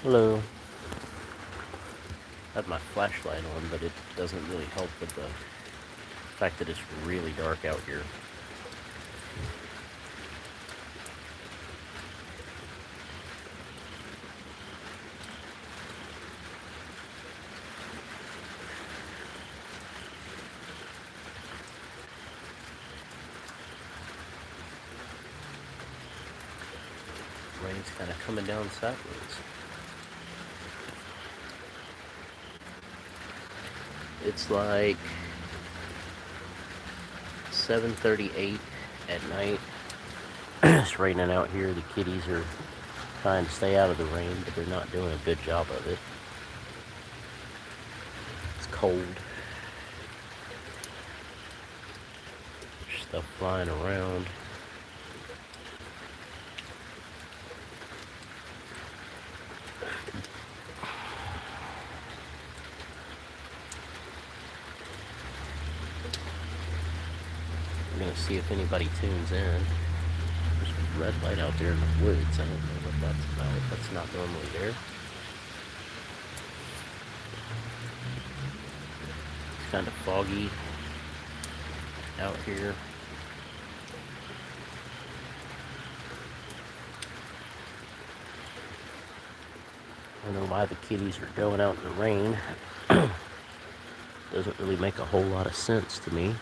Hello. I have my flashlight on, but it doesn't really help with the fact that it's really dark out here. Rain's kind of coming down sideways. It's like 7:38 at night. It's raining out here. The kitties are trying to stay out of the rain, but they're not doing a good job of it. It's cold. There's stuff flying around. We're gonna see if anybody tunes in. There's a red light out there in the woods. I don't know what that's about. That's not normally there. It's kind of foggy out here. I don't know why the kitties are going out in the rain. Doesn't really make a whole lot of sense to me.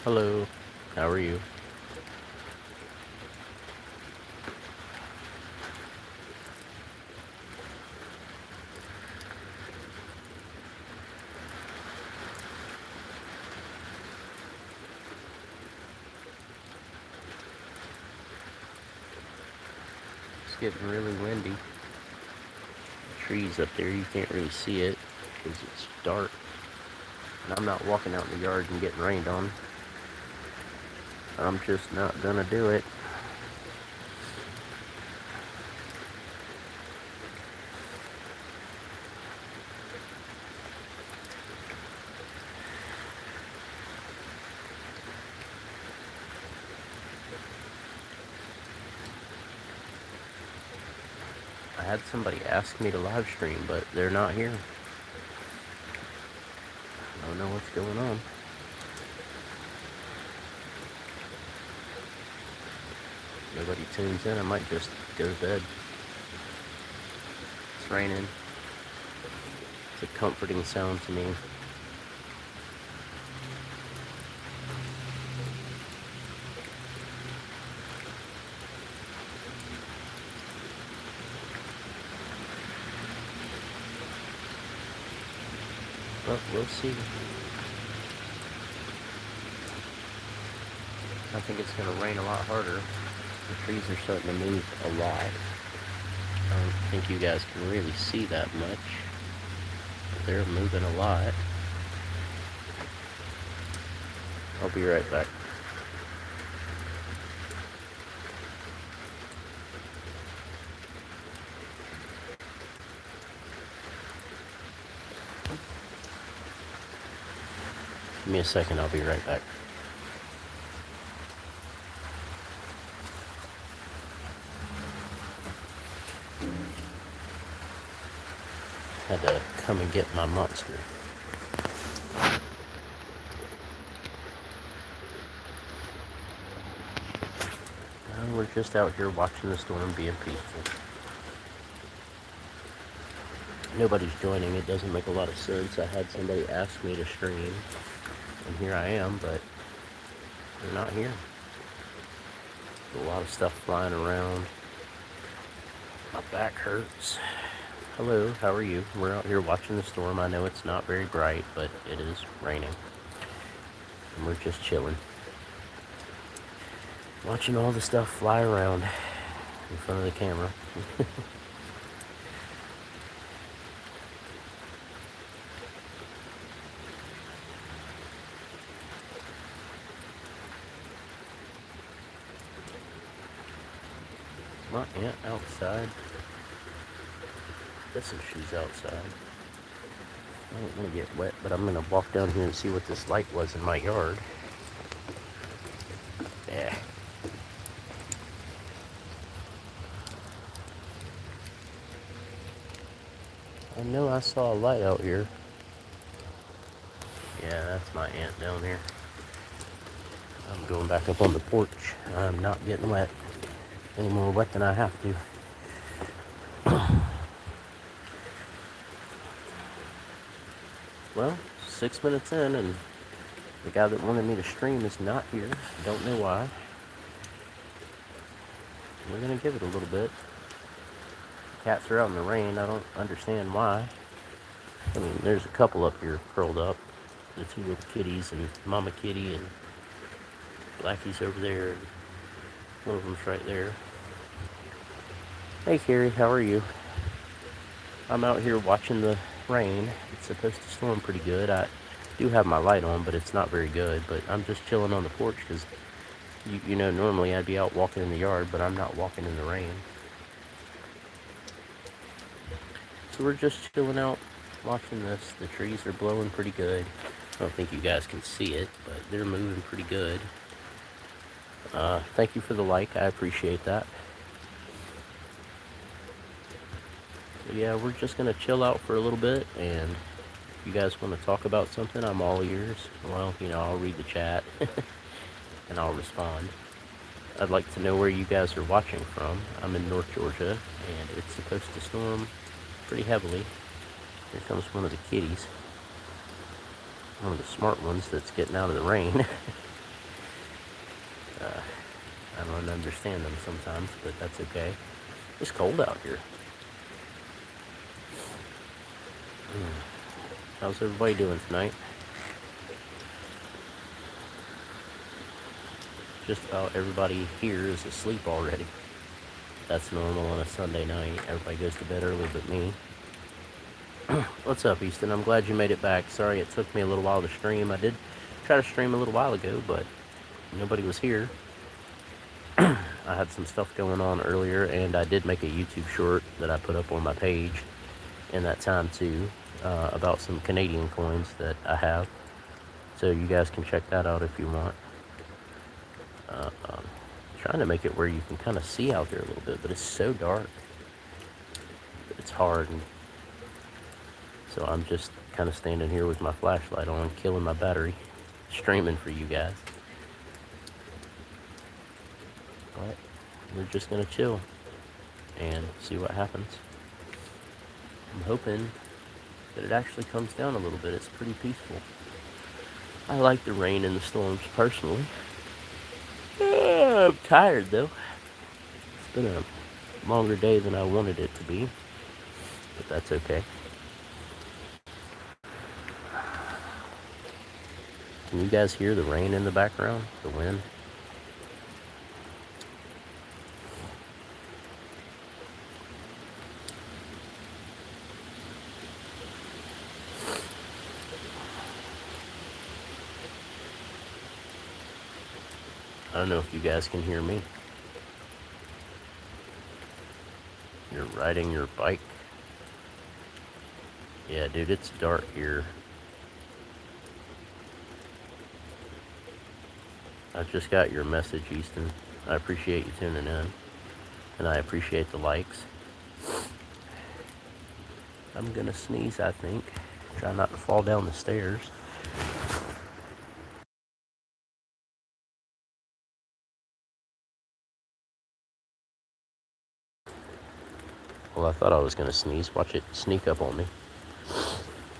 Hello, how are you? It's getting really windy. The trees up there, you can't really see it because it's dark. And I'm not walking out in the yard and getting rained on. I'm just not gonna do it. I had somebody ask me to live stream, but they're not here. I don't know what's going on. Nobody tunes in. I might just go to bed. It's raining. It's a comforting sound to me. But we'll see. I think it's going to rain a lot harder. The trees are starting to move a lot. I don't think you guys can really see that much. But they're moving a lot. I'll be right back. Give me a second, I'll be right back. Had to come and get my monster. We're just out here watching the storm, being peaceful. Nobody's joining. It doesn't make a lot of sense. I had somebody ask me to stream, and here I am, but they're not here. There's a lot of stuff flying around. My back hurts. Hello, how are you? We're out here watching the storm. I know it's not very bright, but it is raining. And we're just chilling. Watching all the stuff fly around in front of the camera. My aunt outside. Get some shoes outside. I don't want to get wet, but I'm going to walk down here and see what this light was in my yard. Yeah. I know I saw a light out here. Yeah, that's my aunt down there. I'm going back up on the porch. I'm not getting wet. Any more wet than I have to. Well, 6 minutes in, and the guy that wanted me to stream is not here. Don't know why. We're going to give it a little bit. Cats are out in the rain. I don't understand why. I mean, there's a couple up here curled up. The two little kitties, and Mama Kitty, and Blackie's over there. And one of them's right there. Hey, Carrie, how are you? I'm out here watching the rain. It's supposed to storm pretty good. I do have my light on, but it's not very good. But I'm just chilling on the porch because, you know, normally I'd be out walking in the yard, but I'm not walking in the rain. So we're just chilling out, watching this. The trees are blowing pretty good. I don't think you guys can see it, but they're moving pretty good. Thank you for the like. I appreciate that. Yeah, we're just going to chill out for a little bit, and if you guys want to talk about something, I'm all ears. Well, you know, I'll read the chat, and I'll respond. I'd like to know where you guys are watching from. I'm in North Georgia, and it's supposed to storm pretty heavily. Here comes one of the kitties. One of the smart ones that's getting out of the rain. I don't understand them sometimes, but that's okay. It's cold out here. How's everybody doing tonight? Just about everybody here is asleep already. That's normal on a Sunday night. Everybody goes to bed early but me. What's up, Easton? I'm glad you made it back. Sorry it took me a little while to stream. I did try to stream a little while ago, but nobody was here. I had some stuff going on earlier, and I did make a YouTube short that I put up on my page in that time too, about some Canadian coins that I have. So you guys can check that out if you want. Trying to make it where you can kind of see out there a little bit, but it's so dark. It's hard. And so I'm just kind of standing here with my flashlight on, killing my battery, streaming for you guys. But we're just going to chill and see what happens. I'm hoping that it actually comes down a little bit. It's pretty peaceful. I like the rain and the storms personally. I'm tired though. It's been a longer day than I wanted it to be, but that's okay. Can you guys hear the rain in the background? The wind? I don't know if you guys can hear me. You're riding your bike? Yeah, dude, it's dark here. I just got your message, Easton. I appreciate you tuning in, and I appreciate the likes. I'm gonna sneeze, I think. Try not to fall down the stairs. Well, I thought I was gonna sneeze. Watch it sneak up on me.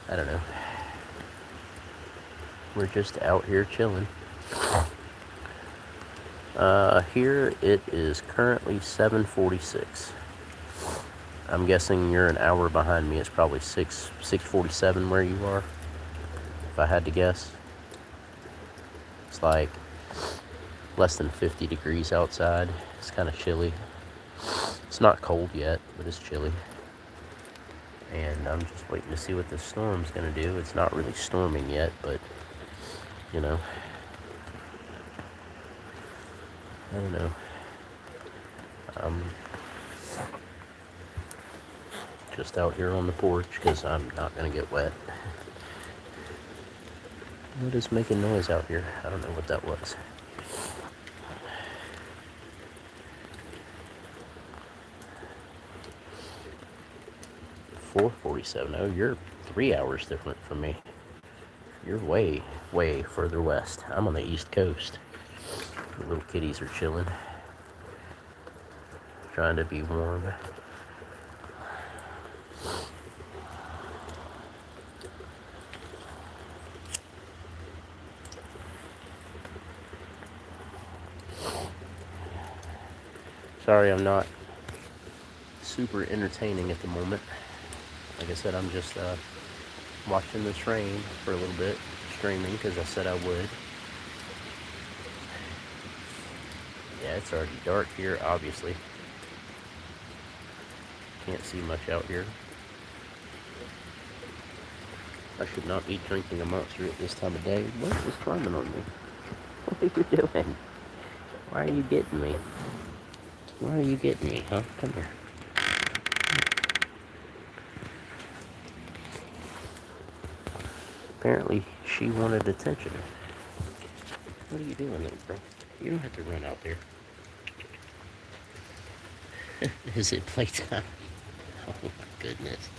I don't know. We're just out here chilling. Here it is currently 7:46. I'm guessing you're an hour behind me. It's probably 6:47 where you are, if I had to guess. It's like less than 50 degrees outside. It's kind of chilly. It's not cold yet, but it's chilly. And I'm just waiting to see what this storm's gonna do. It's not really storming yet, but, you know, I don't know. Just out here on the porch because I'm not going to get wet. What is making noise out here? I don't know what that was. $4:47. Oh, you're 3 hours different from me. You're way, way further west. I'm on the East Coast. The little kitties are chilling, trying to be warm. Sorry, I'm not super entertaining at the moment. Like I said, I'm just watching this rain for a little bit, streaming because I said I would. Yeah, it's already dark here, obviously. Can't see much out here. I should not be drinking a Monster at this time of day. What is climbing on me? What are you doing? Why are you getting me? Why are you getting me, huh? Come here. Apparently, she wanted attention. What are you doing, little bro? You don't have to run out there. Is it playtime? Oh my goodness.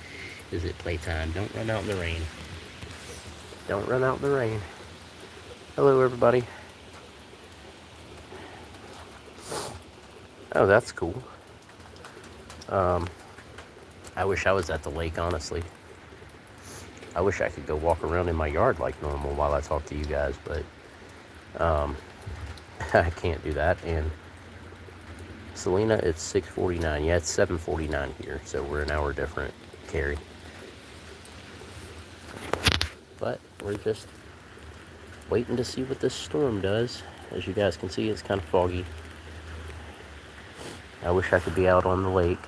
Is it playtime? Don't run out in the rain. Don't run out in the rain. Hello, everybody. Oh, that's cool. I wish I was at the lake, honestly. I wish I could go walk around in my yard like normal while I talk to you guys, but I can't do that. And Selena, it's 6:49. Yeah, it's 7:49 here, so we're an hour different, Carrie. But we're just waiting to see what this storm does. As you guys can see, it's kind of foggy. I wish I could be out on the lake.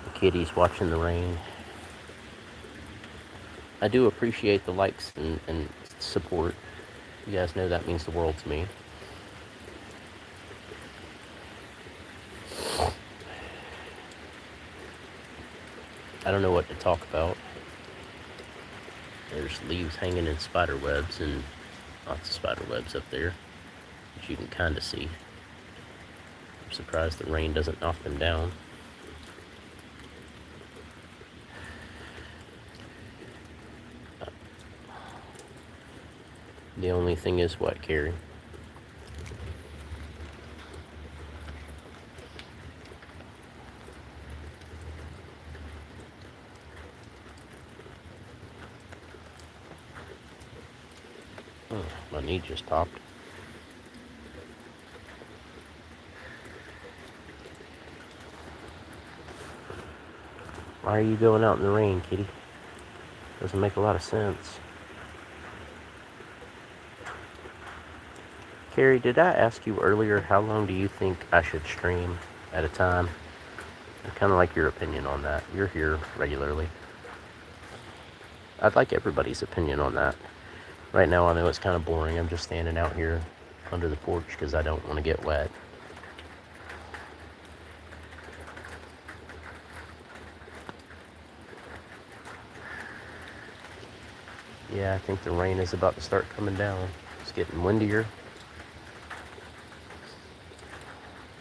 The kitties watching the rain. I do appreciate the likes and support. You guys know that means the world to me. I don't know what to talk about. There's leaves hanging in spider webs and lots of spider webs up there, which you can kind of see. I'm surprised the rain doesn't knock them down. The only thing is what, Carrie? Oh, my knee just popped. Why are you going out in the rain, kitty? Doesn't make a lot of sense. Carrie, did I ask you earlier how long do you think I should stream at a time? I'd kind of like your opinion on that. You're here regularly. I'd like everybody's opinion on that. Right now I know it's kind of boring. I'm just standing out here under the porch because I don't want to get wet. Yeah, I think the rain is about to start coming down. It's getting windier.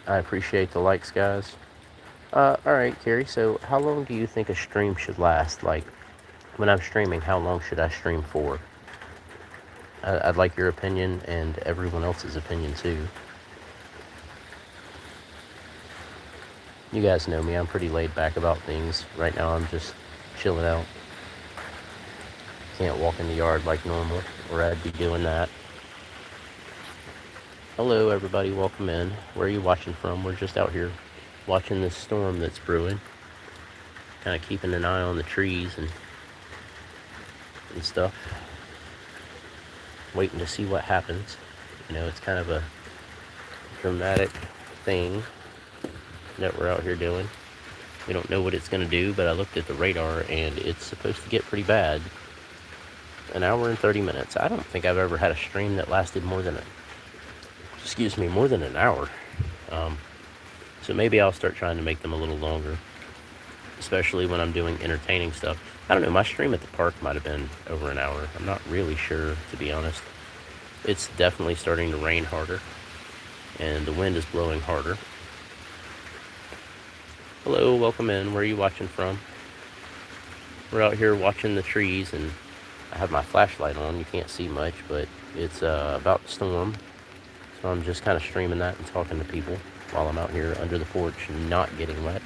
I appreciate the likes, guys. Alright, Carrie, so how long do you think a stream should last? Like, when I'm streaming, how long should I stream for? I'd like your opinion and everyone else's opinion, too. You guys know me, I'm pretty laid back about things. Right now, I'm just chilling out. Can't walk in the yard like normal, or I'd be doing that. Hello, everybody. Welcome in. Where are you watching from? We're just out here watching this storm that's brewing. Kind of keeping an eye on the trees and stuff. Waiting to see what happens. You know, it's kind of a dramatic thing that we're out here doing. We don't know what it's going to do, but I looked at the radar and it's supposed to get pretty bad. An hour and 30 minutes. I don't think I've ever had a stream that lasted more than more than an hour. So maybe I'll start trying to make them a little longer. especially when I'm doing entertaining stuff. I don't know, my stream at the park might have been over an hour. I'm not really sure, to be honest. It's definitely starting to rain harder, and the wind is blowing harder. Hello, welcome in. Where are you watching from? We're out here watching the trees, and I have my flashlight on. You can't see much, but it's about to storm. So I'm just kind of streaming that and talking to people while I'm out here under the porch and not getting wet.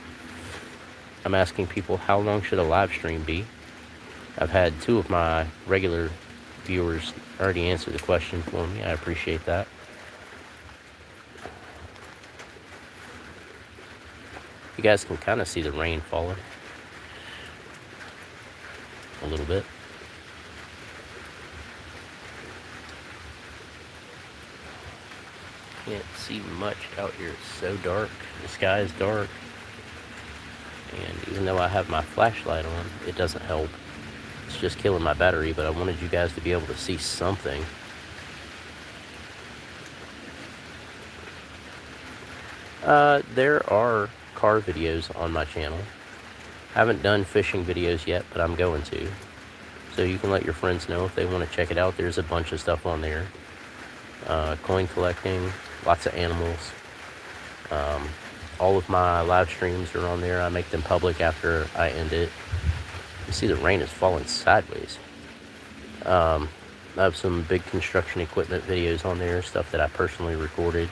I'm asking people, how long should a live stream be? I've had 2 of my regular viewers already answer the question for me. I appreciate that. You guys can kind of see the rain falling a little bit. Can't see much out here. It's so dark. The sky is dark. And even though I have my flashlight on, it doesn't help. It's just killing my battery, but I wanted you guys to be able to see something. There are car videos on my channel. I haven't done fishing videos yet, but I'm going to. So you can let your friends know if they want to check it out. There's a bunch of stuff on there. Coin collecting, lots of animals. All of my live streams are on there. I make them public after I end it. You see the rain is falling sideways. I have some big construction equipment videos on there, stuff that I personally recorded.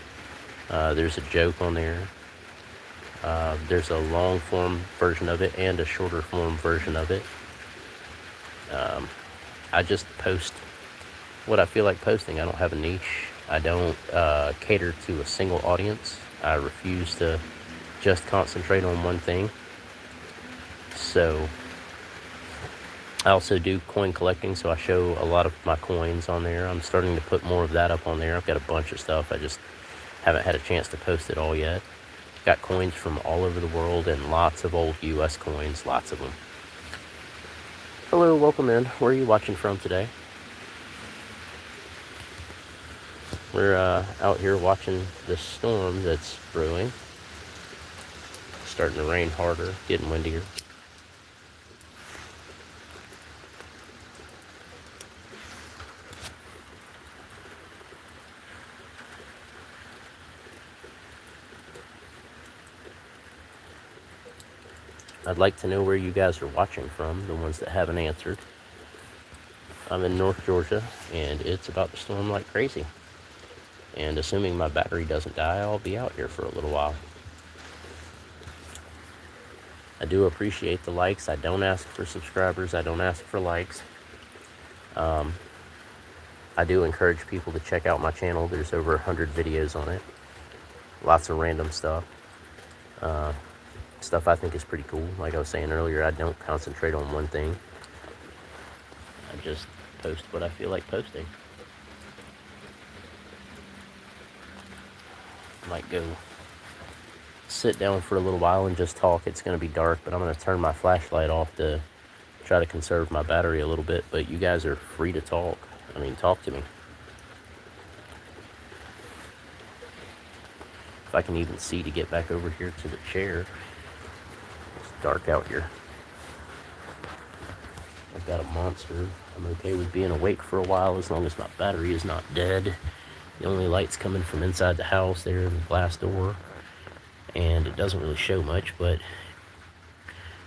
There's a joke on there. There's a long form version of it and a shorter form version of it. I just post what I feel like posting. I don't have a niche. I don't cater to a single audience. I refuse to just concentrate on one thing. So I also do coin collecting, so I show a lot of my coins on there. I'm starting to put more of that up on there. I've got a bunch of stuff. I just haven't had a chance to post it all yet. Got coins from all over the world and lots of old US coins, lots of them. Hello, welcome in. Where are you watching from today? We're out here watching the storm that's brewing. Starting to rain harder, getting windier. I'd like to know where you guys are watching from, the ones that haven't answered. I'm in North Georgia, and it's about to storm like crazy. And assuming my battery doesn't die, I'll be out here for a little while. I do appreciate the likes. I don't ask for subscribers. I don't ask for likes. I do encourage people to check out my channel. There's over 100 videos on it. Lots of random stuff. Stuff I think is pretty cool. Like I was saying earlier, I don't concentrate on one thing. I just post what I feel like posting. Might go sit down for a little while and just talk. It's going to be dark, but I'm going to turn my flashlight off to try to conserve my battery a little bit. But you guys are free to talk. I mean, talk to me. If I can even see to get back over here to the chair. It's dark out here. I've got a monster. I'm okay with being awake for a while as long as my battery is not dead. The only light's coming from inside the house there in the glass door. And it doesn't really show much, but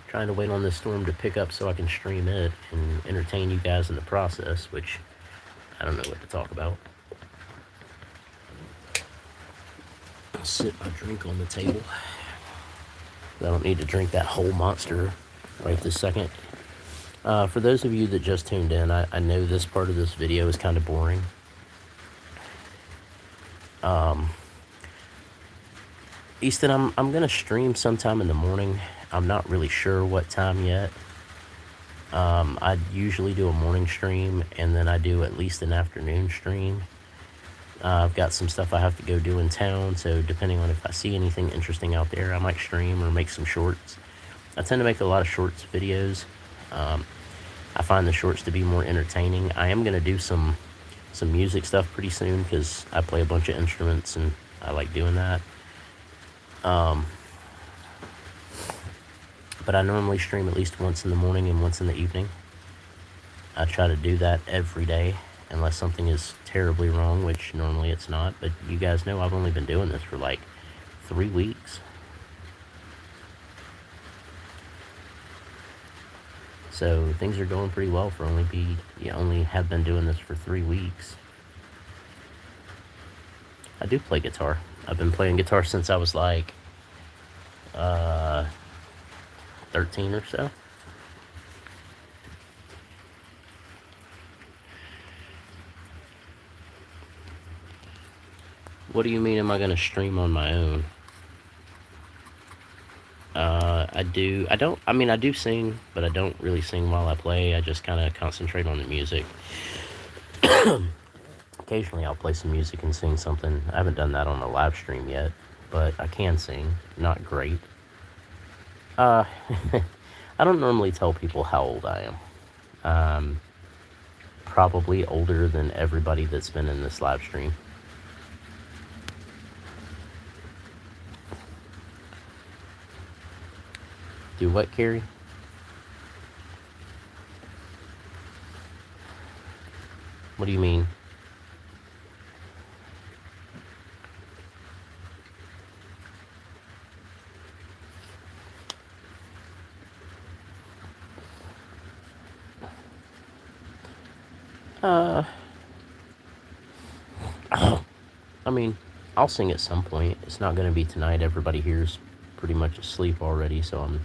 trying to wait on this storm to pick up so I can stream it and entertain you guys in the process, which I don't know what to talk about. I'll sit my drink on the table. I don't need to drink that whole monster right this second. For those of you that just tuned in, I know this part of this video is kind of boring. Easton, I'm gonna stream sometime in the morning. I'm not really sure what time yet. I usually do a morning stream, and then I do at least an afternoon stream. I've got some stuff I have to go do in town, so depending on if I see anything interesting out there, I might stream or make some shorts. I tend to make a lot of shorts videos. I find the shorts to be more entertaining. I am gonna do some music stuff pretty soon because I play a bunch of instruments and I like doing that. But I normally stream at least once in the morning and once in the evening. I try to do that every day, unless something is terribly wrong, which normally it's not. But you guys know I've only been doing this for like 3 weeks. So things are going pretty well for only have been doing this for 3 weeks. I do play guitar. I've been playing guitar since I was like 13 or so. What do you mean, am I going to stream on my own? I do sing, but I don't really sing while I play. I just kind of concentrate on the music. Occasionally I'll play some music and sing something. I haven't done that on a live stream yet, but I can sing. Not great. I don't normally tell people how old I am. Probably older than everybody that's been in this live stream. Do what, Carrie? What do you mean? I mean, I'll sing at some point. It's not going to be tonight. Everybody here's pretty much asleep already, so I'm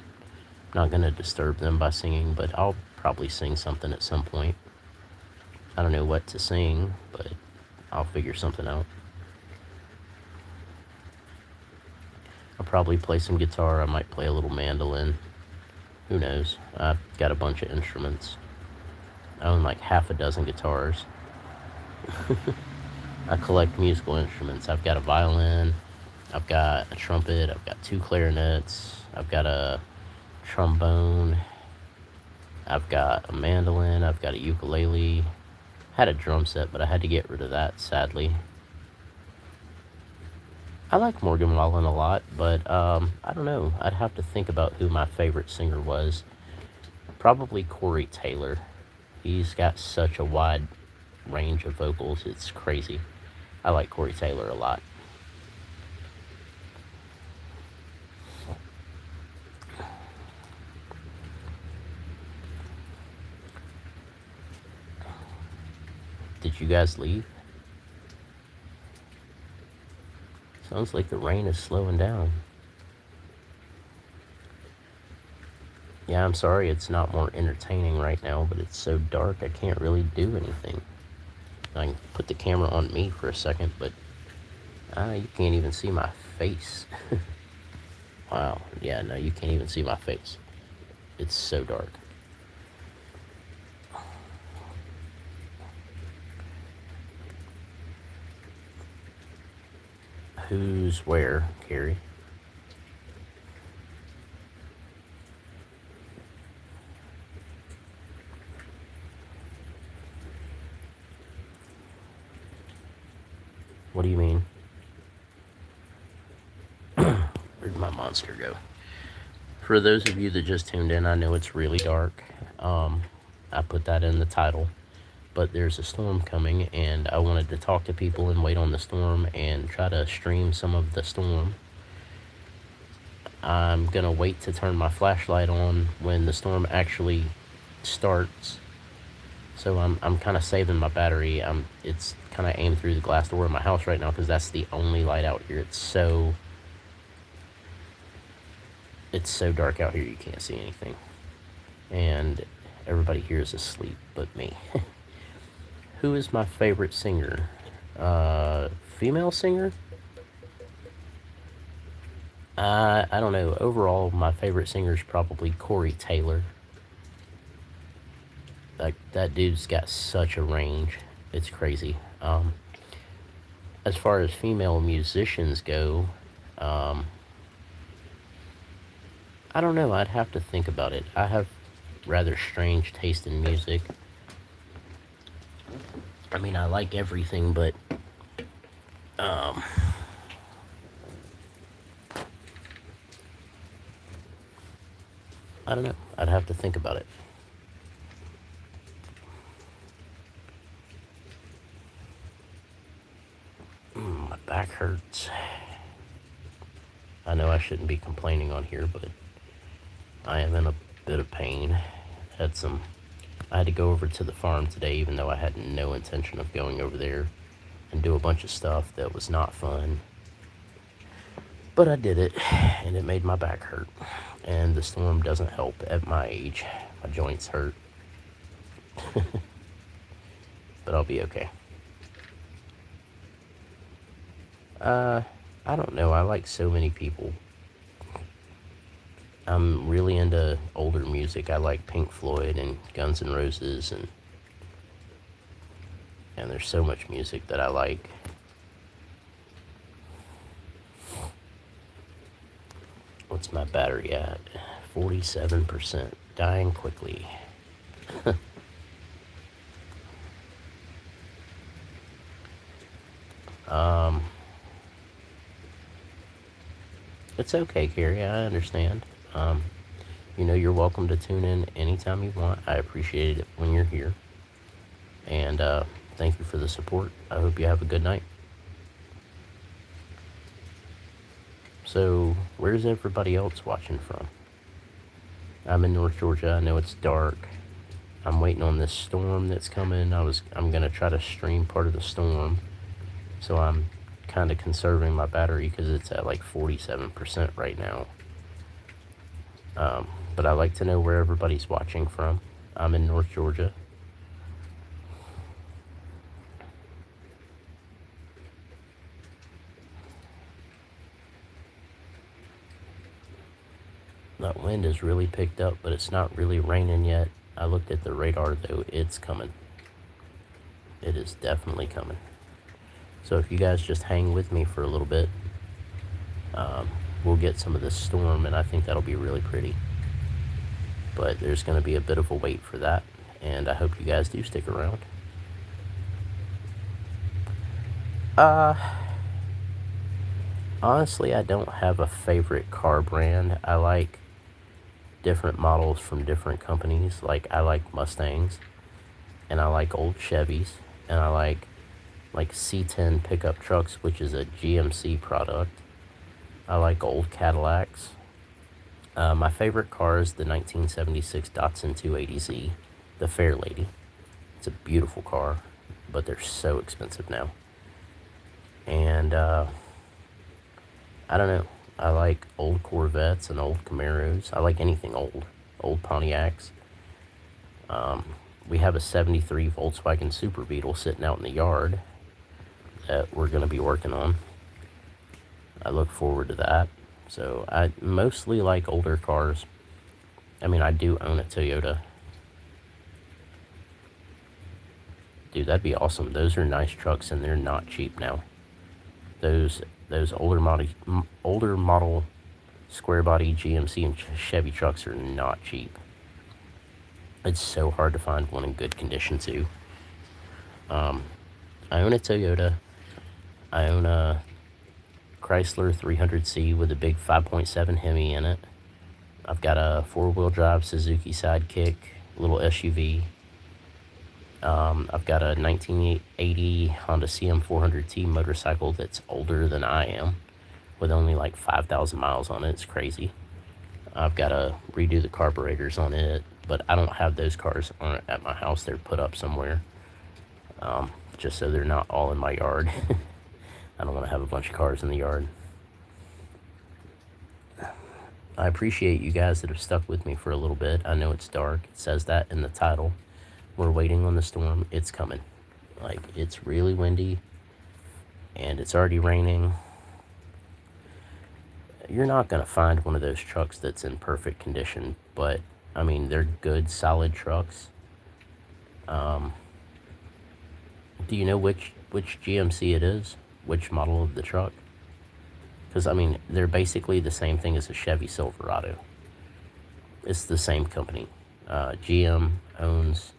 not going to disturb them by singing, but I'll probably sing something at some point. I don't know what to sing, but I'll figure something out. I'll probably play some guitar. I might play a little mandolin. Who knows? I've got a bunch of instruments. I own like half a dozen guitars. I collect musical instruments. I've got a violin, I've got a trumpet, I've got 2 clarinets, I've got a trombone, I've got a mandolin, I've got a ukulele. I had a drum set, but I had to get rid of that, sadly. I like Morgan Wallen a lot, but I don't know. I'd have to think about who my favorite singer was. Probably Corey Taylor. He's got such a wide range of vocals, it's crazy. I like Corey Taylor a lot. Did you guys leave? Sounds like the rain is slowing down. Yeah, I'm sorry it's not more entertaining right now, but it's so dark I can't really do anything. I can put the camera on me for a second, but you can't even see my face. Wow, yeah, no, you can't even see my face. It's so dark. Who's where, Carrie? What do you mean? Where'd my monster go? For those of you that just tuned in, I know it's really dark. I put that in the title. But there's a storm coming, and I wanted to talk to people and wait on the storm and try to stream some of the storm. I'm gonna wait to turn my flashlight on when the storm actually starts. So I'm kind of saving my battery. It's kind of aimed through the glass door of my house right now because that's the only light out here. It's so dark out here you can't see anything, and everybody here is asleep but me. Who is my favorite singer? Female singer? I don't know. Overall, my favorite singer is probably Corey Taylor. Like, that dude's got such a range. It's crazy. As far as female musicians go, I don't know. I'd have to think about it. I have rather strange taste in music. I mean, I like everything, but I don't know. I'd have to think about it. My back hurts. I know I shouldn't be complaining on here, but I am in a bit of pain. I had to go over to the farm today, even though I had no intention of going over there and do a bunch of stuff that was not fun. But I did it, and it made my back hurt. And the storm doesn't help at my age. My joints hurt. But I'll be okay. I don't know. I like so many people. I'm really into older music. I like Pink Floyd and Guns N' Roses, and there's so much music that I like. What's my battery at? 47%. Dying quickly. It's okay, Carrie. I understand. You're welcome to tune in anytime you want. I appreciate it when you're here. And thank you for the support. I hope you have a good night. So, where's everybody else watching from? I'm in North Georgia. I know it's dark. I'm waiting on this storm that's coming. I'm gonna try to stream part of the storm. So I'm kind of conserving my battery because it's at like 47% right now. But I like to know where everybody's watching from. I'm in North Georgia. That wind has really picked up, but it's not really raining yet. I looked at the radar though, it's coming. It is definitely coming. So if you guys just hang with me for a little bit, we'll get some of this storm, and I think that'll be really pretty. But there's going to be a bit of a wait for that, and I hope you guys do stick around. Honestly, I don't have a favorite car brand. I like different models from different companies. Like, I like Mustangs, and I like old Chevys, and I like C10 pickup trucks, which is a GMC product. I like old Cadillacs. My favorite car is the 1976 Datsun 280Z, the Fair Lady. It's a beautiful car, but they're so expensive now. And I don't know. I like old Corvettes and old Camaros. I like anything old Pontiacs. We have a 73 Volkswagen Super Beetle sitting out in the yard that we're going to be working on. I look forward to that. So I mostly like older cars. I mean, I do own a Toyota. Dude, that'd be awesome. Those are nice trucks, and they're not cheap now. Those older model square body GMC and Chevy trucks are not cheap. It's so hard to find one in good condition too. I own a Toyota. I own a Chrysler 300C with a big 5.7 Hemi in it. I've got a 4-wheel drive Suzuki Sidekick, little SUV. I've got a 1980 Honda CM400T motorcycle that's older than I am, with only like 5,000 miles on it. It's crazy. I've got to redo the carburetors on it, but I don't have those cars at my house. They're put up somewhere, just so they're not all in my yard. I don't want to have a bunch of cars in the yard. I appreciate you guys that have stuck with me for a little bit. I know it's dark. It says that in the title. We're waiting on the storm. It's coming. Like, it's really windy, and it's already raining. You're not going to find one of those trucks that's in perfect condition, but, I mean, they're good, solid trucks. Do you know which GMC it is? Which model of the truck? Because, I mean, they're basically the same thing as a Chevy Silverado. It's the same company. GM owns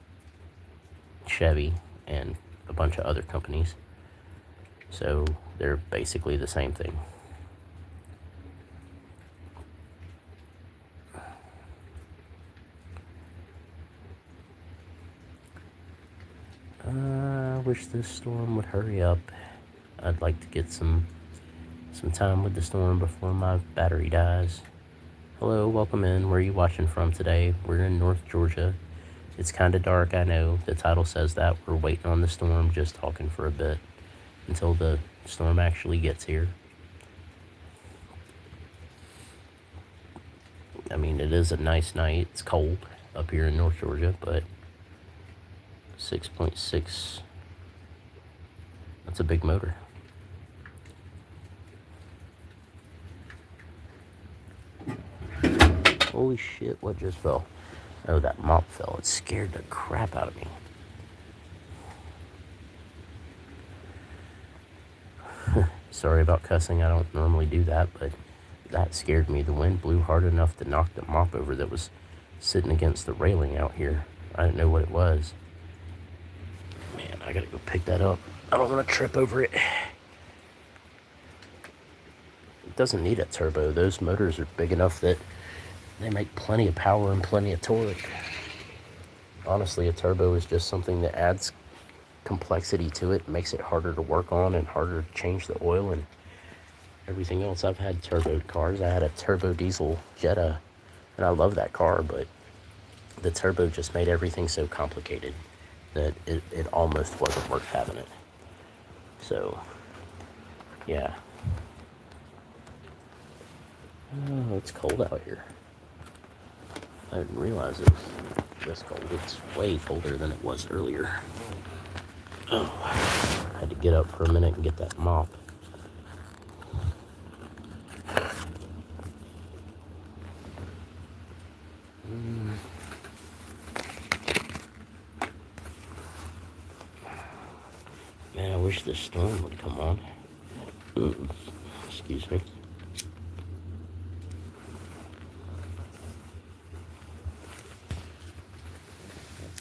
Chevy and a bunch of other companies. So they're basically the same thing. wish this storm would hurry up. I'd like to get some time with the storm before my battery dies. Hello, welcome in. Where are you watching from today? We're in North Georgia. It's kind of dark, I know. The title says that. We're waiting on the storm, just talking for a bit until the storm actually gets here. I mean, it is a nice night. It's cold up here in North Georgia, but 6.6, that's a big motor. Holy shit, what just fell? Oh, that mop fell. It scared the crap out of me. Sorry about cussing. I don't normally do that, but that scared me. The wind blew hard enough to knock the mop over that was sitting against the railing out here. I didn't know what it was. Man, I gotta go pick that up. I don't want to trip over it. It doesn't need a turbo. Those motors are big enough that they make plenty of power and plenty of torque. Honestly, a turbo is just something that adds complexity to it, makes it harder to work on and harder to change the oil and everything else. I've had turbo cars. I had a turbo diesel Jetta, and I love that car, but the turbo just made everything so complicated that it almost wasn't worth having it. So, yeah. Oh, it's cold out here. I didn't realize it was this cold. It's way colder than it was earlier. Oh, I had to get up for a minute and get that mop. Man, I wish this storm would come on. Excuse me.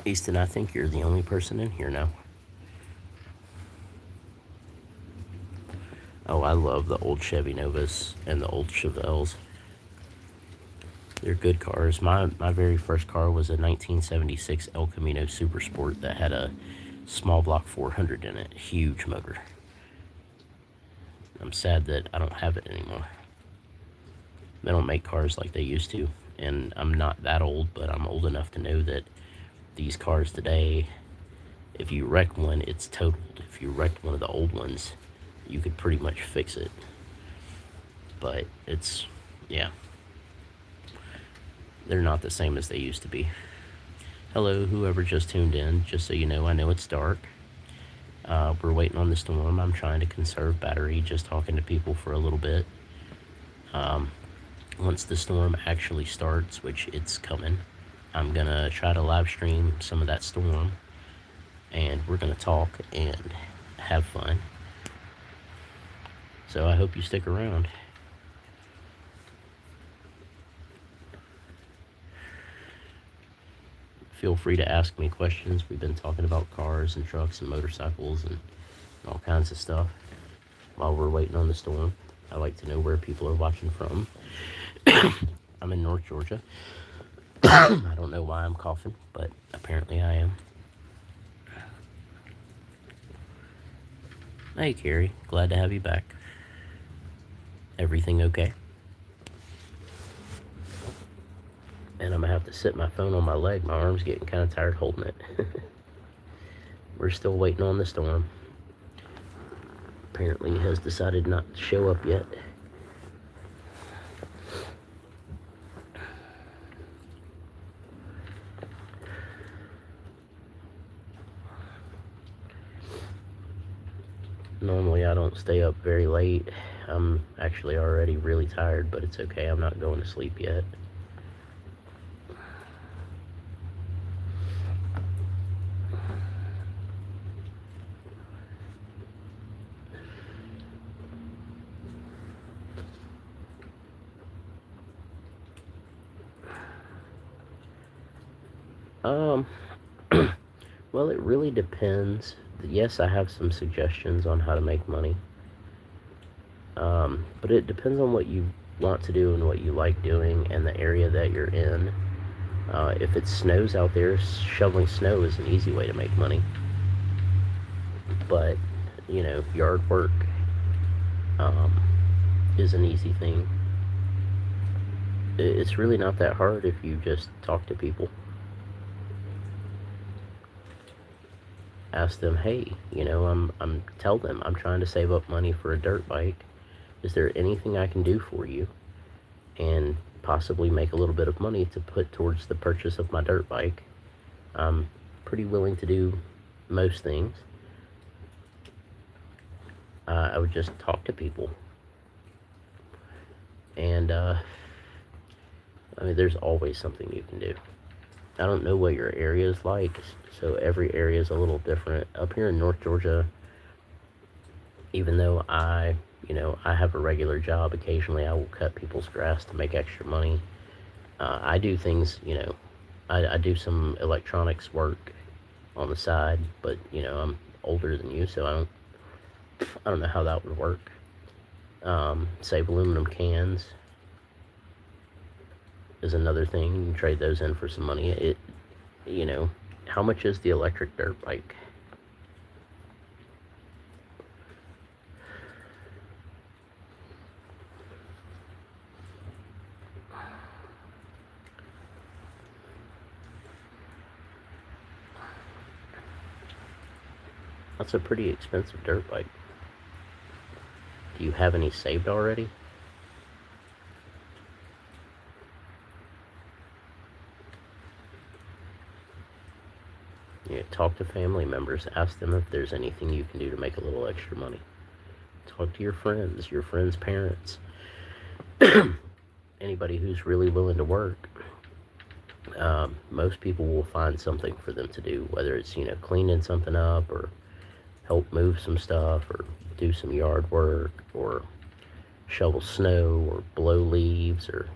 Easton, I think you're the only person in here now. Oh, I love the old Chevy Novas and the old Chevelles. They're good cars. My very first car was a 1976 El Camino Super Sport that had a small block 400 in it. Huge motor. I'm sad that I don't have it anymore. They don't make cars like they used to. And I'm not that old, but I'm old enough to know that these cars today, if you wreck one, it's totaled. If you wrecked one of the old ones, you could pretty much fix it. But it's, yeah. They're not the same as they used to be. Hello, whoever just tuned in. Just so you know it's dark. We're waiting on the storm. I'm trying to conserve battery, just talking to people for a little bit. Once the storm actually starts, which it's coming, I'm gonna try to live stream some of that storm, and we're gonna talk and have fun. So I hope you stick around. Feel free to ask me questions. We've been talking about cars and trucks and motorcycles and all kinds of stuff while we're waiting on the storm. I like to know where people are watching from. I'm in North Georgia. I don't know why I'm coughing, but apparently I am. Hey, Carrie. Glad to have you back. Everything okay? And I'm gonna have to sit my phone on my leg. My arm's getting kind of tired holding it. We're still waiting on the storm. Apparently he has decided not to show up yet. Normally I don't stay up very late. I'm actually already really tired, but it's okay. I'm not going to sleep yet. Well, it really depends. Yes, I have some suggestions on how to make money. But it depends on what you want to do and what you like doing and the area that you're in. If it snows out there, shoveling snow is an easy way to make money. But, yard work um, is an easy thing. It's really not that hard if you just talk to people. Ask them, hey, tell them I'm trying to save up money for a dirt bike. Is there anything I can do for you? And possibly make a little bit of money to put towards the purchase of my dirt bike. I'm pretty willing to do most things. I would just talk to people. And, there's always something you can do. I don't know what your area is like, so every area is a little different. Up here in North Georgia, even though I have a regular job, occasionally I will cut people's grass to make extra money. I do things, I do some electronics work on the side, but, I'm older than you, so I don't know how that would work. Save aluminum cans is another thing. You can trade those in for some money. How much is the electric dirt bike? That's a pretty expensive dirt bike. Do you have any saved already? Talk to family members. Ask them if there's anything you can do to make a little extra money. Talk to your friends' parents. Anybody who's really willing to work. Most people will find something for them to do, whether it's, cleaning something up or help move some stuff or do some yard work or shovel snow or blow leaves or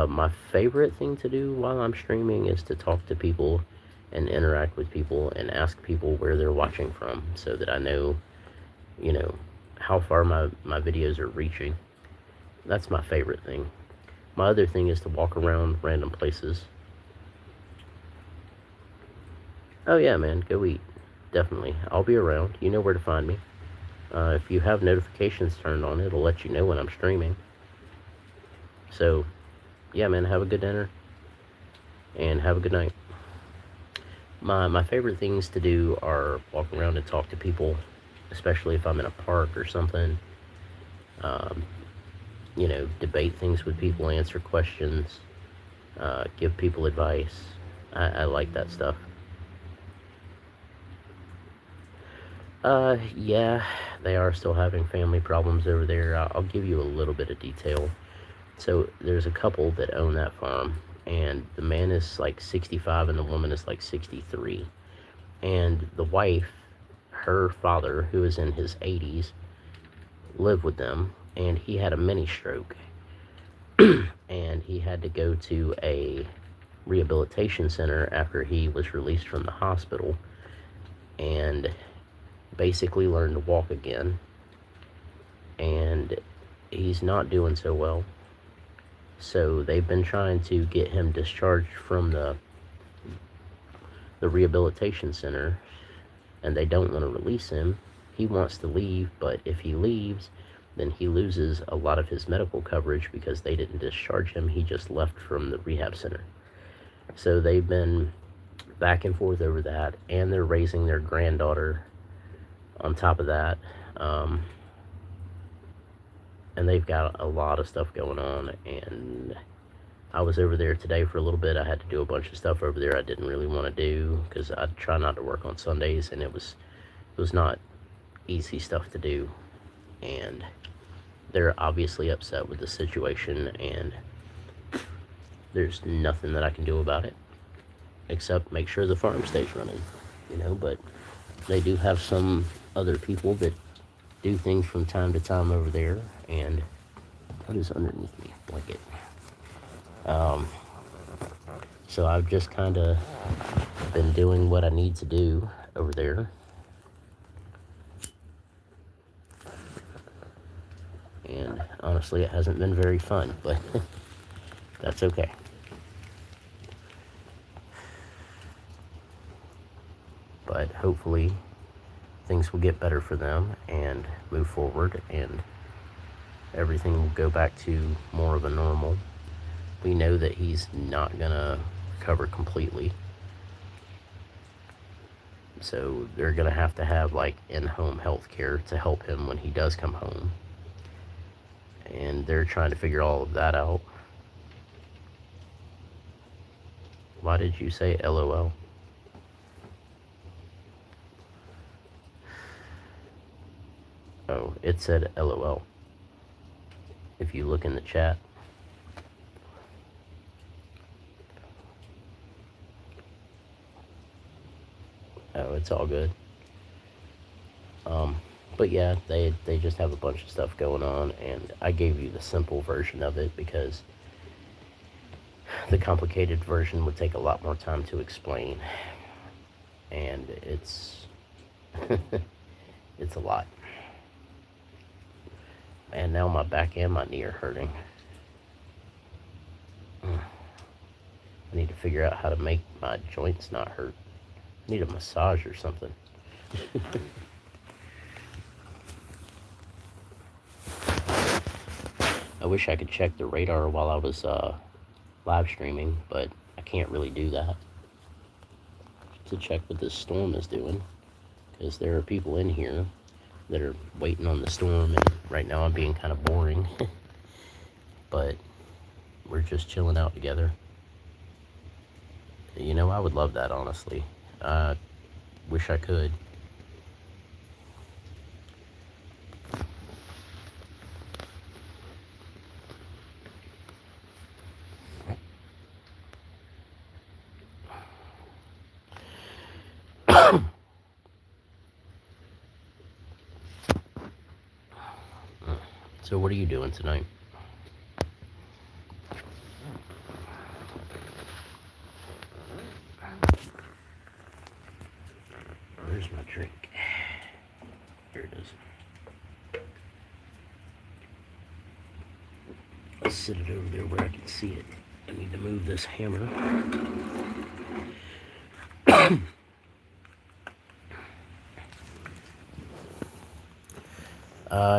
my favorite thing to do while I'm streaming is to talk to people and interact with people and ask people where they're watching from so that I know, how far my videos are reaching. That's my favorite thing. My other thing is to walk around random places. Oh yeah, man, go eat. Definitely. I'll be around. You know where to find me. If you have notifications turned on, it'll let you know when I'm streaming. So, yeah, man, have a good dinner. And have a good night. My favorite things to do are walk around and talk to people, especially if I'm in a park or something. Debate things with people, answer questions, give people advice. I like that stuff. Yeah, they are still having family problems over there. I'll give you a little bit of detail. So there's a couple that own that farm, and the man is like 65 and the woman is like 63. And the wife, her father, who is in his 80s, lived with them, and he had a mini stroke. And he had to go to a rehabilitation center after he was released from the hospital and basically learn to walk again. And he's not doing so well. So they've been trying to get him discharged from the rehabilitation center, and they don't want to release him. He wants to leave, but if he leaves, then he loses a lot of his medical coverage because they didn't discharge him. He just left from the rehab center. So they've been back and forth over that, and they're raising their granddaughter on top of that. And they've got a lot of stuff going on, and I was over there today for a little bit. I had to do a bunch of stuff over there I didn't really want to do because I try not to work on Sundays, and it was not easy stuff to do. And they're obviously upset with the situation, and there's nothing that I can do about it except make sure the farm stays running, but they do have some other people that do things from time to time over there. And what is underneath me? Blanket. So I've just kind of been doing what I need to do over there. And honestly, it hasn't been very fun, but that's okay. But hopefully things will get better for them and move forward, and everything will go back to more of a normal. We know that he's not gonna recover completely, so they're gonna have to have like in-home health care to help him when he does come home, and they're trying to figure all of that out. Why did you say LOL? Oh, it said LOL. If you look in the chat. Oh, it's all good. But yeah, they just have a bunch of stuff going on, and I gave you the simple version of it because the complicated version would take a lot more time to explain, and it's it's a lot. And now my back and my knee are hurting. I need to figure out how to make my joints not hurt. I need a massage or something. I wish I could check the radar while I was live streaming, but I can't really do that to check what this storm is doing, because there are people in here that are waiting on the storm, and right now I'm being kind of boring. But we're just chilling out together. You know, I would love that, honestly. I wish I could. So what are you doing tonight? Where's my drink? Here it is. Let's sit it over there where I can see it. I need to move this hammer.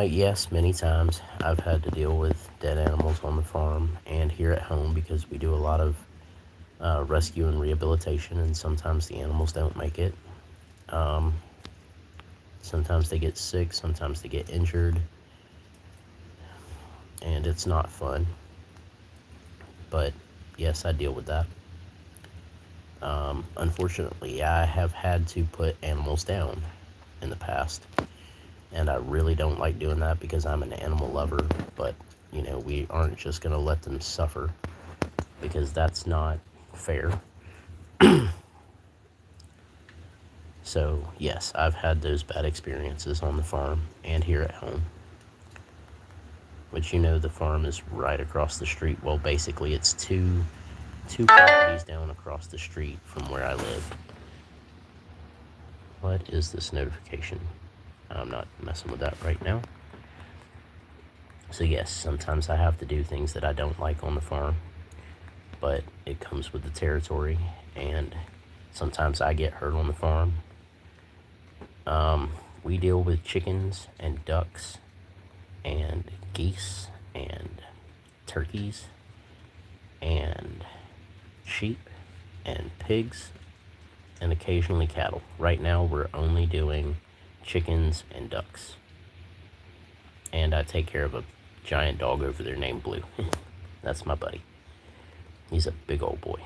Yes, many times I've had to deal with dead animals on the farm and here at home, because we do a lot of rescue and rehabilitation, and sometimes the animals don't make it. Sometimes they get sick, sometimes they get injured, and it's not fun. But yes, I deal with that. Unfortunately, I have had to put animals down in the past, and I really don't like doing that because I'm an animal lover. But you know, we aren't just gonna let them suffer, because that's not fair. So yes, I've had those bad experiences on the farm and here at home. Which, you know, the farm is right across the street. Well, basically it's two properties down across the street from where I live. What is this notification? I'm not messing with that right now. So yes, sometimes I have to do things that I don't like on the farm, but it comes with the territory, and sometimes I get hurt on the farm. We deal with chickens and ducks and geese and turkeys and sheep and pigs and occasionally cattle. Right now we're only doing chickens and ducks. And I take care of a giant dog over there named Blue. That's my buddy. He's a big old boy.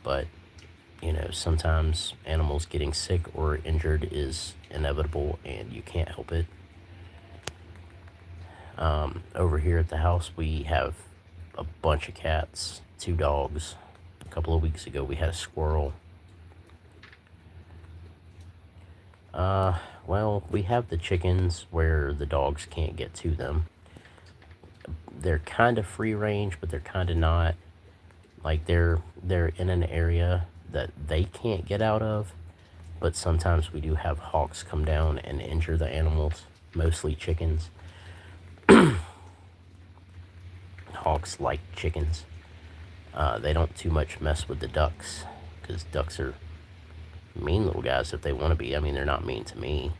But you know, sometimes animals getting sick or injured is inevitable, and you can't help it. Over here at the house, we have a bunch of cats, 2 dogs. A couple of weeks ago, we had a squirrel. Well, we have the chickens where the dogs can't get to them. They're kind of free range, but they're kind of not. Like they're in an area that they can't get out of, but sometimes we do have hawks come down and injure the animals, mostly chickens. Hawks like chickens. They don't too much mess with the ducks, because ducks are mean little guys if they want to be. I mean, they're not mean to me.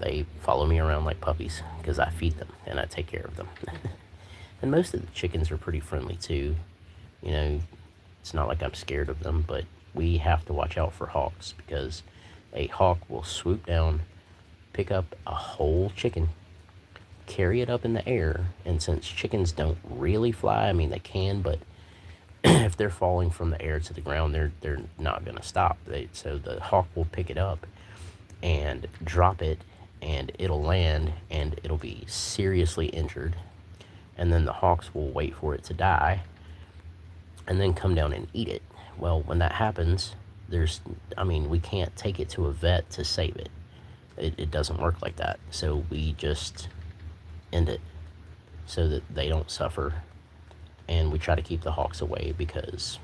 They follow me around like puppies because I feed them and I take care of them. And most of the chickens are pretty friendly too. You know, it's not like I'm scared of them, but we have to watch out for hawks, because a hawk will swoop down, pick up a whole chicken, carry it up in the air, and since chickens don't really fly, I mean they can, but if they're falling from the air to the ground, they're not gonna stop. So the hawk will pick it up and drop it, and it'll land, and it'll be seriously injured. And then the hawks will wait for it to die, and then come down and eat it. Well, when that happens, we can't take it to a vet to save it. It doesn't work like that. So we just end it so that they don't suffer. And we try to keep the hawks away because,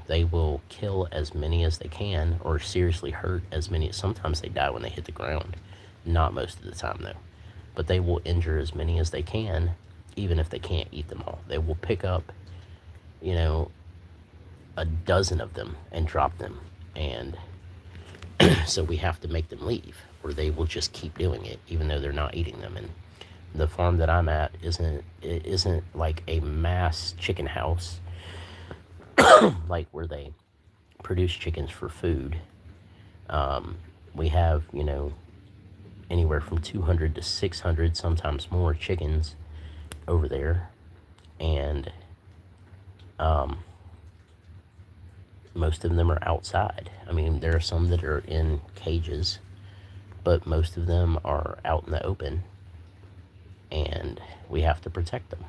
they will kill as many as they can or seriously hurt as many. Sometimes they die when they hit the ground. Not most of the time, though. But they will injure as many as they can, even if they can't eat them all. They will pick up, a dozen of them and drop them. And so we have to make them leave, or they will just keep doing it, even though they're not eating them. And the farm that I'm at isn't like a mass chicken house, like where they produce chickens for food. We have, anywhere from 200 to 600, sometimes more chickens over there. And most of them are outside. There are some that are in cages, but most of them are out in the open, and we have to protect them.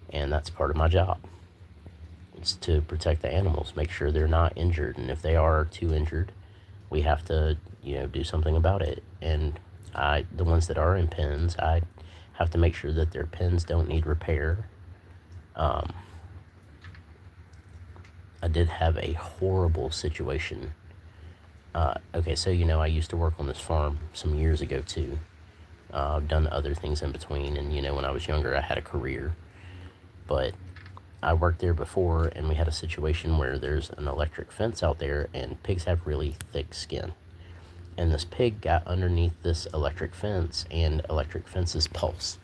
And that's part of my job. It's to protect the animals, make sure they're not injured, and if they are too injured, we have to, do something about it. And the ones that are in pens, I have to make sure that their pens don't need repair. I did have a horrible situation. Okay, so I used to work on this farm some years ago too. I've done other things in between, and when I was younger, I had a career. But I worked there before, and we had a situation where there's an electric fence out there, and pigs have really thick skin. And this pig got underneath this electric fence, and electric fences pulse.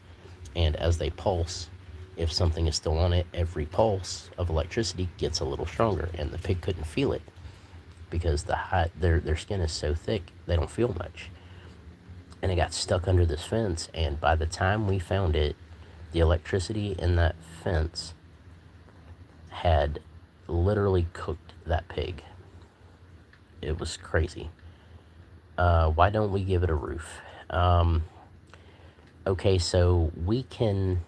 And as they pulse, if something is still on it, every pulse of electricity gets a little stronger, and the pig couldn't feel it because their skin is so thick, they don't feel much. And it got stuck under this fence, and by the time we found it, the electricity in that fence had literally cooked that pig. It was crazy. Why don't we give it a roof? Okay, so we can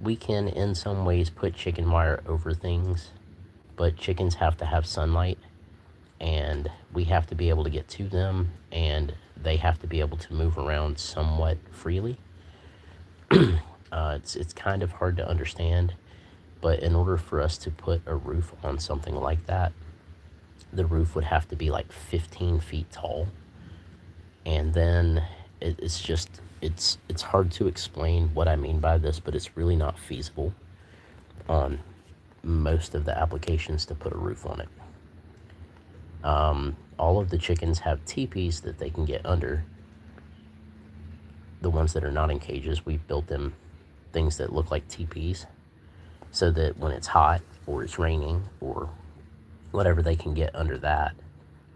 in some ways put chicken wire over things, but chickens have to have sunlight, and we have to be able to get to them, and they have to be able to move around somewhat freely. It's kind of hard to understand, but in order for us to put a roof on something like that, the roof would have to be like 15 feet tall. And then it's hard to explain what I mean by this, but it's really not feasible on most of the applications to put a roof on it. All of the chickens have teepees that they can get under. The ones that are not in cages, we've built them things that look like teepees, so that when it's hot or it's raining or whatever, they can get under that.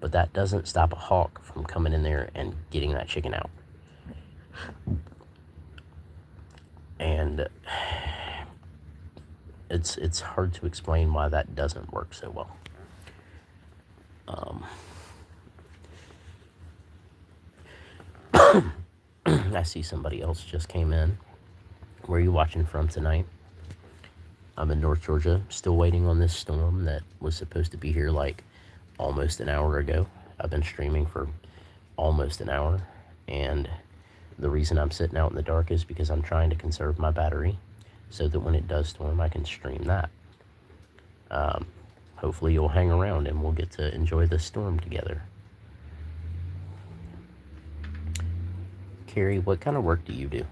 But that doesn't stop a hawk from coming in there and getting that chicken out. And it's hard to explain why that doesn't work so well. I see somebody else just came in. Where are you watching from tonight? I'm in North Georgia, still waiting on this storm that was supposed to be here like almost an hour ago. I've been streaming for almost an hour, and the reason I'm sitting out in the dark is because I'm trying to conserve my battery so that when it does storm, I can stream that. Hopefully you'll hang around and we'll get to enjoy this storm together. Carrie, what kind of work do you do?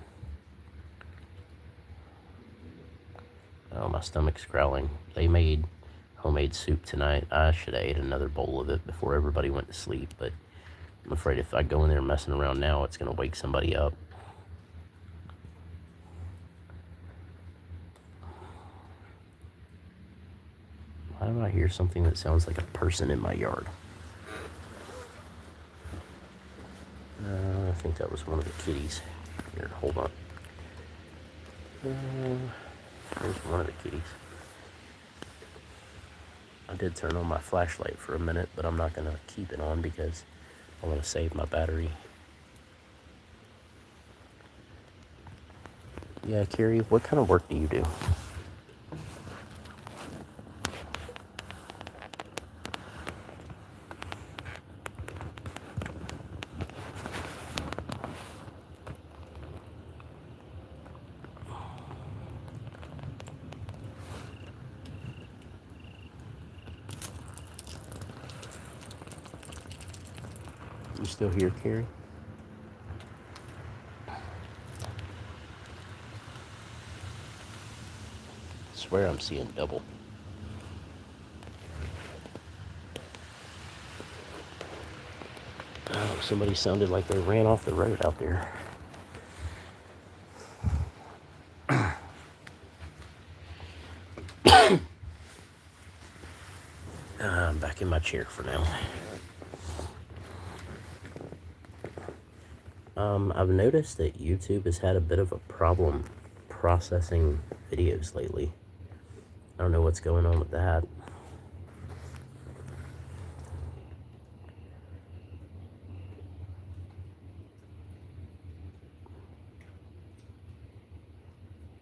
Oh, my stomach's growling. They made homemade soup tonight. I should have ate another bowl of it before everybody went to sleep, but I'm afraid if I go in there messing around now, it's going to wake somebody up. Why do I hear something that sounds like a person in my yard? I think that was one of the kitties. Here, hold on. There's one of the kitties. I did turn on my flashlight for a minute, but I'm not going to keep it on because I want to save my battery. Yeah, Carrie, what kind of work do you do? You still here, Carrie? I swear I'm seeing double. Oh, somebody sounded like they ran off the road out there. I'm back in my chair for now. I've noticed that YouTube has had a bit of a problem processing videos lately. I don't know what's going on with that.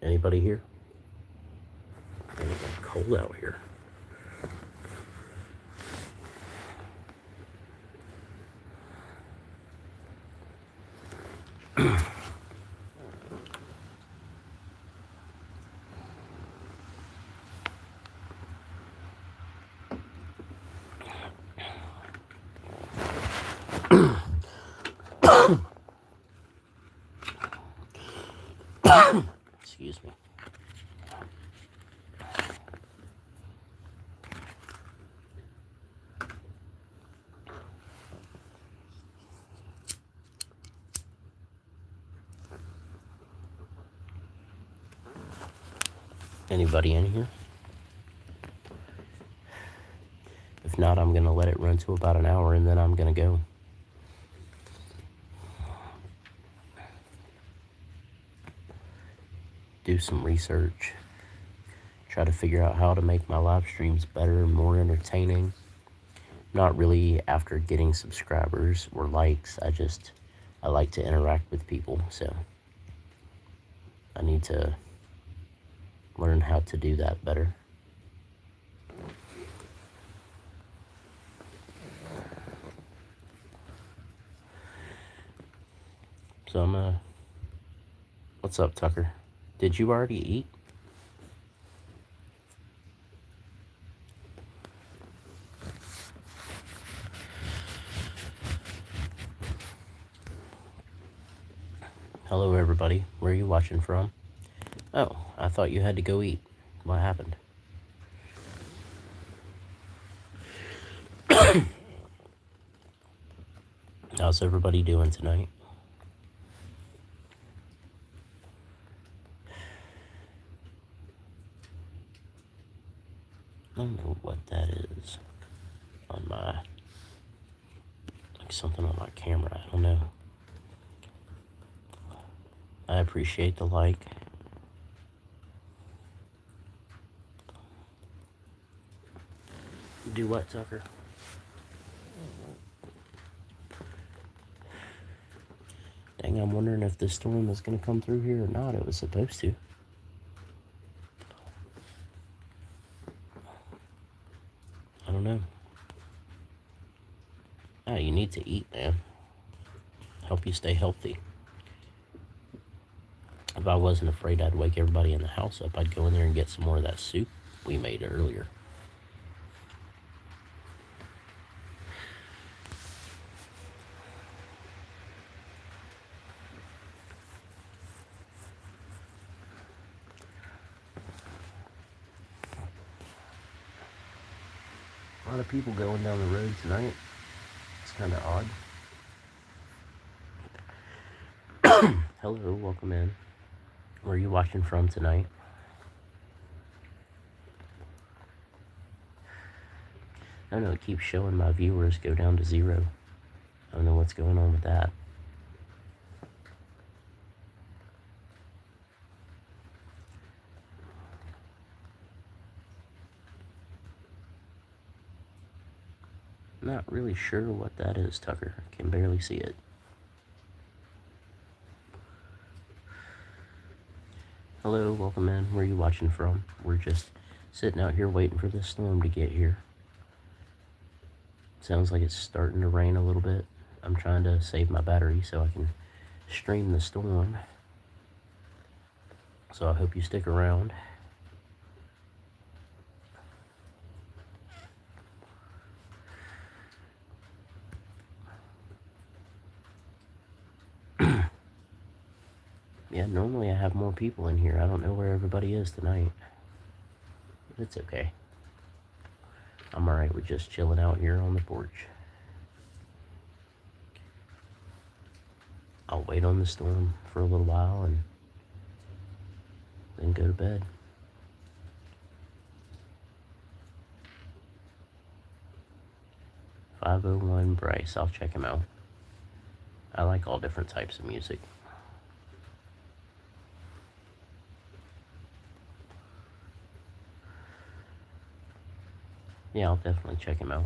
Anybody here? It's cold out here. Excuse me. Anybody in here? If not, I'm gonna let it run to about an hour and then I'm gonna go. Do some research. Try to figure out how to make my live streams better and more entertaining. Not really after getting subscribers or likes. I like to interact with people, so I need to learn how to do that better. So what's up, Tucker? Did you already eat? Hello, everybody. Where are you watching from? Oh, I thought you had to go eat. What happened? How's everybody doing tonight? I don't know what that is on my, like something on my camera. I don't know. I appreciate the like. Do what, Tucker? Dang, I'm wondering if this storm is going to come through here or not. It was supposed to. I don't know. Ah, you need to eat, man. Help you stay healthy. If I wasn't afraid I'd wake everybody in the house up, I'd go in there and get some more of that soup we made earlier. A lot of people going down the road tonight. It's kind of odd. Hello, welcome in. Where are you watching from tonight? I don't know, it keeps showing my viewers go down to 0. I don't know what's going on with that. Not really sure what that is, Tucker. I can barely see it. Hello, welcome in. Where are you watching from? We're just sitting out here waiting for this storm to get here. Sounds like it's starting to rain a little bit. I'm trying to save my battery so I can stream the storm. So I hope you stick around. Yeah, normally I have more people in here. I don't know where everybody is tonight. But it's okay. I'm alright with just chilling out here on the porch. I'll wait on the storm for a little while and then go to bed. "501 Bryce," I'll check him out. I like all different types of music. Yeah, I'll definitely check him out.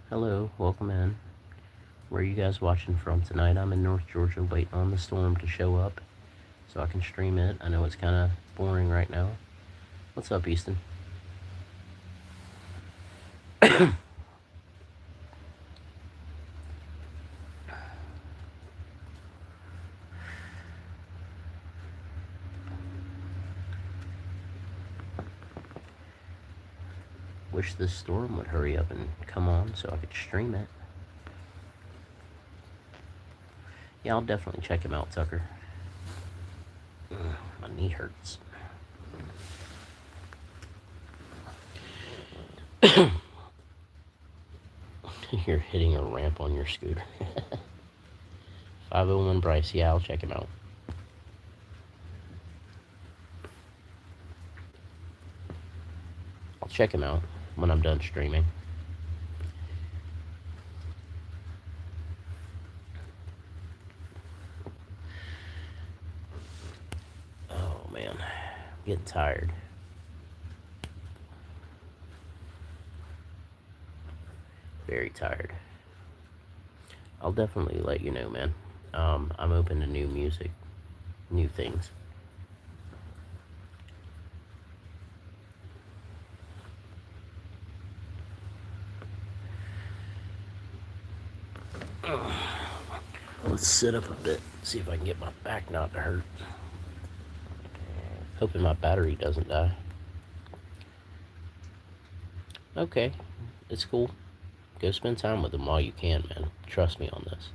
Hello, welcome in. Where are you guys watching from tonight? I'm in North Georgia waiting on the storm to show up so I can stream it. I know it's kind of boring right now. What's up, Easton? Wish this storm would hurry up and come on so I could stream it. Yeah, I'll definitely check him out, Tucker. My knee hurts. You're hitting a ramp on your scooter. 501 Bryce, yeah, I'll check him out. I'll check him out when I'm done streaming. Oh man, I'm getting tired. Very tired. I'll definitely let you know, man. I'm open to new music, new things. Let's sit up a bit, see if I can get my back not to hurt. Hoping my battery doesn't die. Okay, it's cool. Go spend time with them while you can, man. Trust me on this.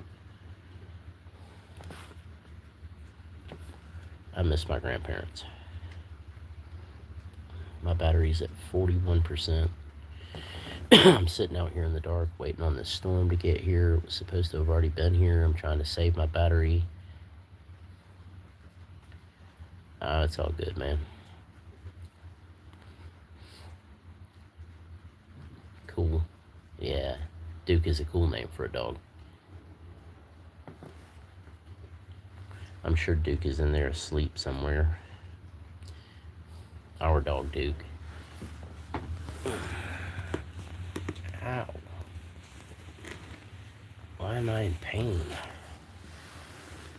I miss my grandparents. My battery's at 41%. I'm sitting out here in the dark waiting on this storm to get here. It was supposed to have already been here. I'm trying to save my battery. It's all good, man. Cool. Yeah, Duke is a cool name for a dog. I'm sure Duke is in there asleep somewhere. Our dog, Duke. Ow. Why am I in pain?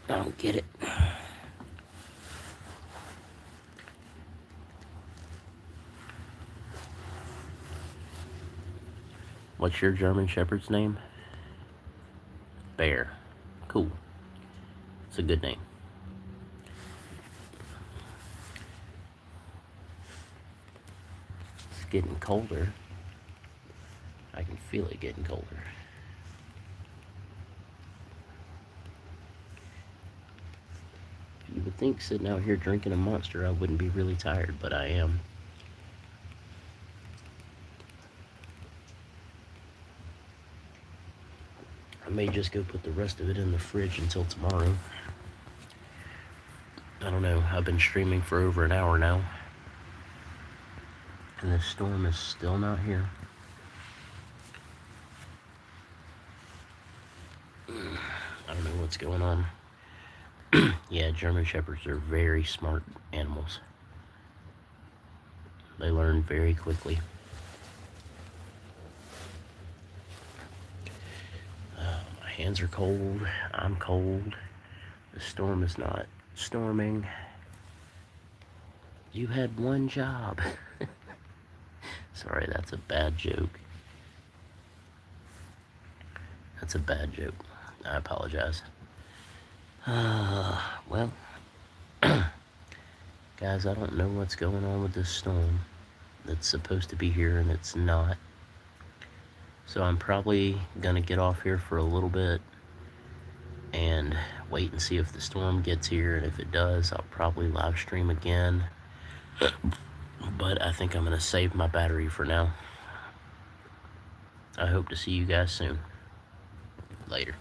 I don't get it. What's your German Shepherd's name? Bear. Cool. It's a good name. It's getting colder. I can feel it getting colder. would think sitting out here drinking a Monster I wouldn't be really tired, but I am. I may just go put the rest of it in the fridge until tomorrow. I don't know. I've been streaming for over an hour now, and this storm is still not here. I don't know what's going on. Yeah, German Shepherds are very smart animals. They learn very quickly. My hands are cold. I'm cold. The storm is not storming. You had one job. Sorry, that's a bad joke. That's a bad joke. I apologize. Well, guys, I don't know what's going on with this storm that's supposed to be here and it's not. So I'm probably gonna get off here for a little bit and wait and see if the storm gets here, and if it does, I'll probably live stream again. But I think I'm gonna save my battery for now. I hope to see you guys soon. Later.